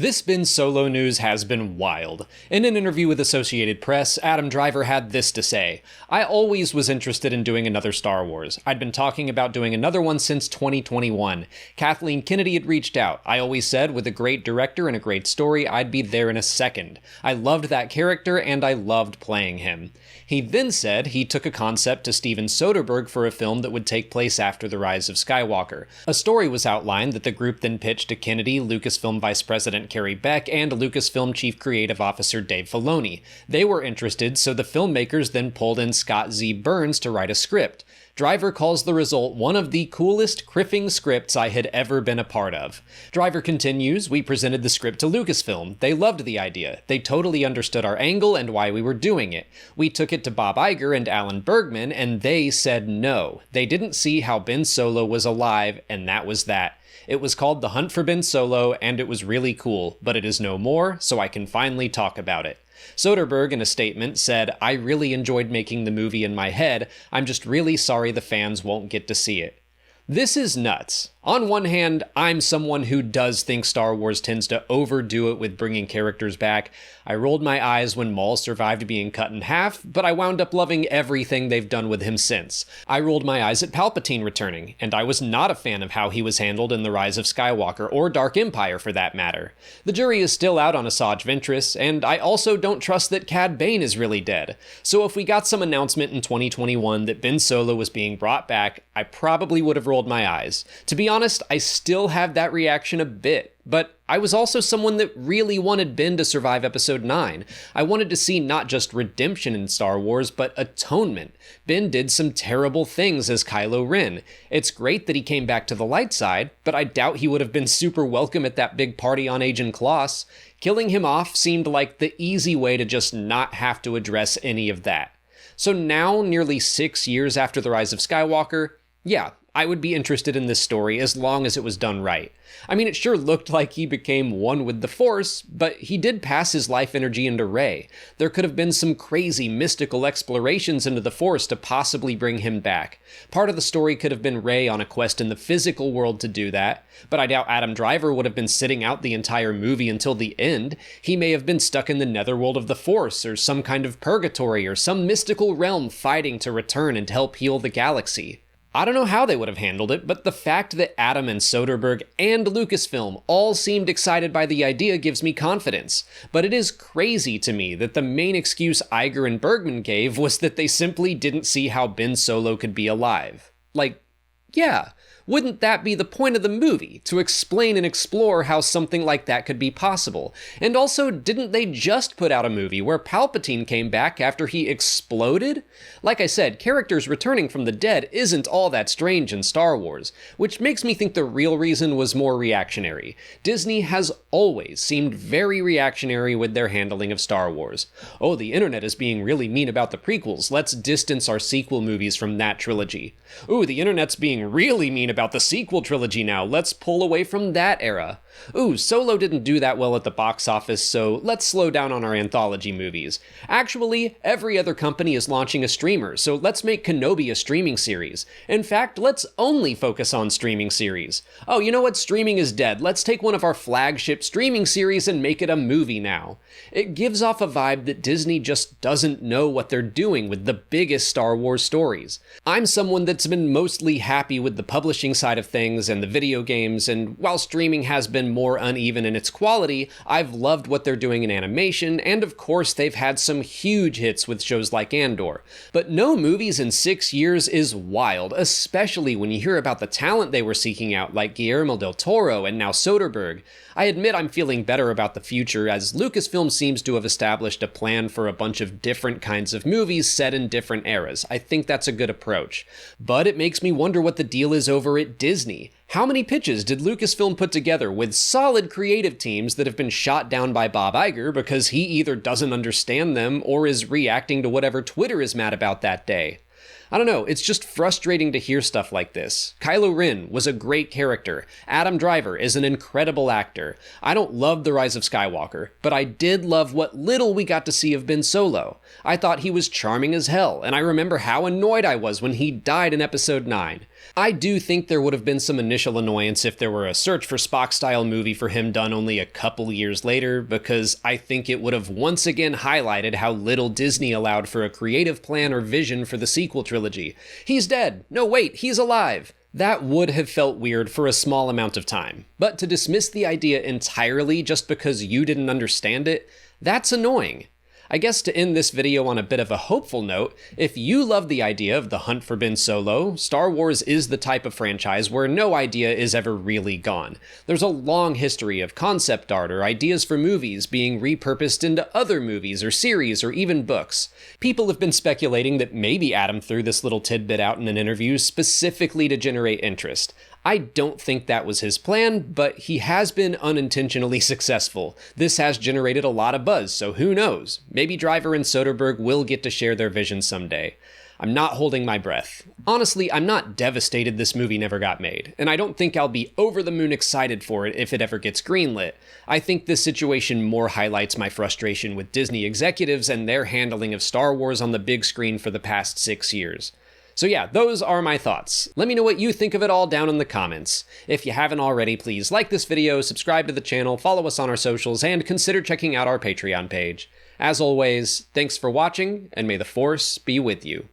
This Ben Solo news has been wild. In an interview with Associated Press, Adam Driver had this to say: "I always was interested in doing another Star Wars. I'd been talking about doing another one since 2021. Kathleen Kennedy had reached out. I always said, with a great director and a great story, I'd be there in a second. I loved that character and I loved playing him." He then said he took a concept to Steven Soderbergh for a film that would take place after The Rise of Skywalker. A story was outlined that the group then pitched to Kennedy, Lucasfilm Vice President Carrie Beck, and Lucasfilm Chief Creative Officer Dave Filoni. They were interested, so the filmmakers then pulled in Scott Z. Burns to write a script. Driver calls the result one of the coolest criffing scripts I had ever been a part of. Driver continues, "We presented the script to Lucasfilm. They loved the idea. They totally understood our angle and why we were doing it. We took it to Bob Iger and Alan Bergman, and they said no. They didn't see how Ben Solo was alive, and that was that. It was called The Hunt for Ben Solo, and it was really cool, but it is no more, so I can finally talk about it." Soderbergh, in a statement, said, "I really enjoyed making the movie in my head. I'm just really sorry the fans won't get to see it." This is nuts. On one hand, I'm someone who does think Star Wars tends to overdo it with bringing characters back. I rolled my eyes when Maul survived being cut in half, but I wound up loving everything they've done with him since. I rolled my eyes at Palpatine returning, and I was not a fan of how he was handled in The Rise of Skywalker, or Dark Empire for that matter. The jury is still out on Asajj Ventress, and I also don't trust that Cad Bane is really dead. So if we got some announcement in 2021 that Ben Solo was being brought back, I probably would have rolled my eyes. To be honest, I still have that reaction a bit, but I was also someone that really wanted Ben to survive Episode 9. I wanted to see not just redemption in Star Wars, but atonement. Ben did some terrible things as Kylo Ren. It's great that he came back to the light side, but I doubt he would have been super welcome at that big party on Agen Kloss. Killing him off seemed like the easy way to just not have to address any of that. So now, nearly 6 years after The Rise of Skywalker, yeah, I would be interested in this story as long as it was done right. I mean, it sure looked like he became one with the Force, but he did pass his life energy into Rey. There could have been some crazy mystical explorations into the Force to possibly bring him back. Part of the story could have been Rey on a quest in the physical world to do that, but I doubt Adam Driver would have been sitting out the entire movie until the end. He may have been stuck in the netherworld of the Force, or some kind of purgatory, or some mystical realm fighting to return and help heal the galaxy. I don't know how they would have handled it, but the fact that Adam and Soderbergh and Lucasfilm all seemed excited by the idea gives me confidence. But it is crazy to me that the main excuse Iger and Bergman gave was that they simply didn't see how Ben Solo could be alive. Like, yeah, wouldn't that be the point of the movie, to explain and explore how something like that could be possible? And also, didn't they just put out a movie where Palpatine came back after he exploded? Like I said, characters returning from the dead isn't all that strange in Star Wars, which makes me think the real reason was more reactionary. Disney has always seemed very reactionary with their handling of Star Wars. Oh, the internet is being really mean about the prequels, let's distance our sequel movies from that trilogy. Ooh, the internet's being really mean about the sequel trilogy now, let's pull away from that era. Ooh, Solo didn't do that well at the box office, so let's slow down on our anthology movies. Actually, every other company is launching a streamer, so let's make Kenobi a streaming series. In fact, let's only focus on streaming series. Oh, you know what? Streaming is dead. Let's take one of our flagship streaming series and make it a movie now. It gives off a vibe that Disney just doesn't know what they're doing with the biggest Star Wars stories. I'm someone that's been mostly happy with the publishing side of things and the video games, and while streaming has been more uneven in its quality, I've loved what they're doing in animation, and of course they've had some huge hits with shows like Andor. But no movies in 6 years is wild, especially when you hear about the talent they were seeking out, like Guillermo del Toro and now Soderbergh. I admit I'm feeling better about the future, as Lucasfilm seems to have established a plan for a bunch of different kinds of movies set in different eras. I think that's a good approach. But it makes me wonder what the deal is over at Disney. How many pitches did Lucasfilm put together with solid creative teams that have been shot down by Bob Iger because he either doesn't understand them or is reacting to whatever Twitter is mad about that day? I don't know, it's just frustrating to hear stuff like this. Kylo Ren was a great character. Adam Driver is an incredible actor. I don't love The Rise of Skywalker, but I did love what little we got to see of Ben Solo. I thought he was charming as hell, and I remember how annoyed I was when he died in Episode 9. I do think there would have been some initial annoyance if there were a search for Spock-style movie for him done only a couple years later, because I think it would have once again highlighted how little Disney allowed for a creative plan or vision for the sequel trilogy. He's dead! No, wait, he's alive! That would have felt weird for a small amount of time. But to dismiss the idea entirely just because you didn't understand it, that's annoying. I guess to end this video on a bit of a hopeful note, if you love the idea of the hunt for Ben Solo, Star Wars is the type of franchise where no idea is ever really gone. There's a long history of concept art or ideas for movies being repurposed into other movies or series or even books. People have been speculating that maybe Adam threw this little tidbit out in an interview specifically to generate interest. I don't think that was his plan, but he has been unintentionally successful. This has generated a lot of buzz, so who knows? Maybe Driver and Soderbergh will get to share their vision someday. I'm not holding my breath. Honestly, I'm not devastated this movie never got made, and I don't think I'll be over the moon excited for it if it ever gets greenlit. I think this situation more highlights my frustration with Disney executives and their handling of Star Wars on the big screen for the past 6 years. So yeah, those are my thoughts. Let me know what you think of it all down in the comments. If you haven't already, please like this video, subscribe to the channel, follow us on our socials, and consider checking out our Patreon page. As always, thanks for watching, and may the Force be with you.